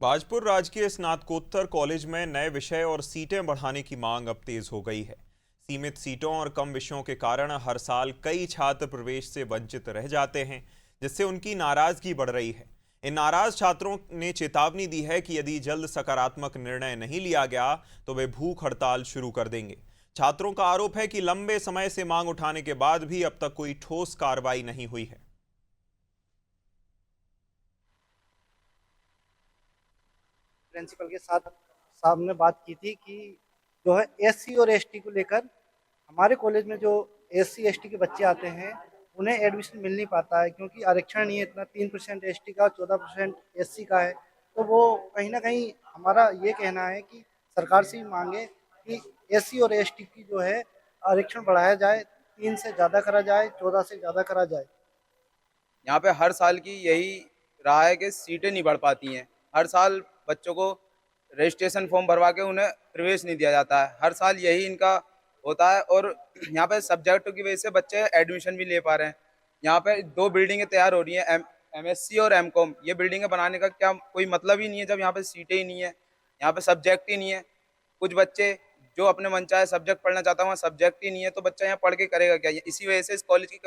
भाजपुर राजकीय स्नातकोत्तर कॉलेज में नए विषय और सीटें बढ़ाने की मांग अब तेज हो गई है। सीमित सीटों और कम विषयों के कारण हर साल कई छात्र प्रवेश से वंचित रह जाते हैं, जिससे उनकी नाराजगी बढ़ रही है। इन नाराज छात्रों ने चेतावनी दी है कि यदि जल्द सकारात्मक निर्णय नहीं लिया गया तो वे भूख हड़ताल शुरू कर देंगे। छात्रों का आरोप है कि लंबे समय से मांग उठाने के बाद भी अब तक कोई ठोस कार्रवाई नहीं हुई है। प्रिंसिपल के साथ साहब ने बात की थी कि जो है एससी और एसटी को लेकर हमारे कॉलेज में जो एससी एसटी के बच्चे आते हैं उन्हें एडमिशन मिल नहीं पाता है, क्योंकि आरक्षण नहीं है इतना। 3% एसटी का, 14% एससी का है। तो वो कहीं ना कहीं हमारा ये कहना है कि सरकार से ही मांगे कि एससी और एसटी की जो है आरक्षण बढ़ाया जाए, 3 से ज़्यादा करा जाए, 14 से ज़्यादा करा जाए। यहाँ पे हर साल की यही रहा है कि सीटें नहीं बढ़ पाती हैं। हर साल बच्चों को रजिस्ट्रेशन फॉर्म भरवा के उन्हें प्रवेश नहीं दिया जाता है। हर साल यही इनका होता है और यहाँ पे सब्जेक्टों की वजह से बच्चे एडमिशन भी ले पा रहे हैं। यहाँ पे दो बिल्डिंगें तैयार हो रही हैं, एमएससी और एमकॉम। ये बिल्डिंगें बनाने का क्या कोई मतलब ही नहीं है जब यहाँ पे सीटें ही नहीं है, यहाँ पे सब्जेक्ट ही नहीं है। कुछ बच्चे जो अपने मन चाहे सब्जेक्ट पढ़ना चाहता है वहाँ सब्जेक्ट ही नहीं है, तो बच्चा यहाँ पढ़ के करेगा क्या? इसी वजह से इस कॉलेज की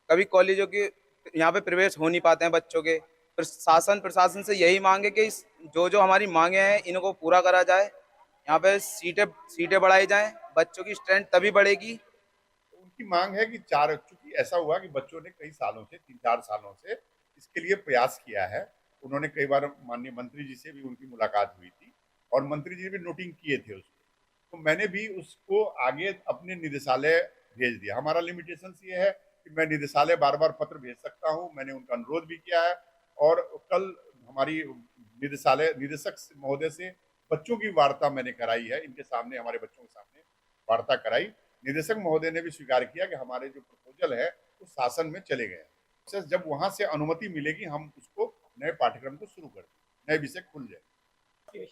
कभी कॉलेजों की यहाँ पे प्रवेश हो नहीं पाते हैं बच्चों के। प्रशासन से यही मांग है कि जो जो हमारी मांगे हैं इनको पूरा करा जाए। यहाँ पे सीटें सीटें बढ़ाई जाएं, बच्चों की स्ट्रेंथ तभी बढ़ेगी। उनकी मांग है कि चार, चूंकि ऐसा हुआ कि बच्चों ने कई सालों से, 3-4 सालों से इसके लिए प्रयास किया है। उन्होंने कई बार माननीय मंत्री जी से भी उनकी मुलाकात हुई थी और मंत्री जी ने भी नोटिंग किए थे उसको। तो मैंने भी उसको आगे अपने निदेशालय भेज दिया। हमारा लिमिटेशन ये है कि मैं निदेशालय बार बार पत्र भेज सकता हूँ। मैंने उनका अनुरोध भी किया है और कल हमारी निदेशालय निदेशक महोदय से बच्चों की वार्ता मैंने कराई है, इनके सामने, हमारे बच्चों के सामने वार्ता कराई। निदेशक महोदय ने भी स्वीकार किया कि हमारे जो प्रपोजल है वो शासन में चले गए। जब वहां से अनुमति मिलेगी हम उसको नए पाठ्यक्रम को शुरू कर देंगे, नए विषय खुल जाए।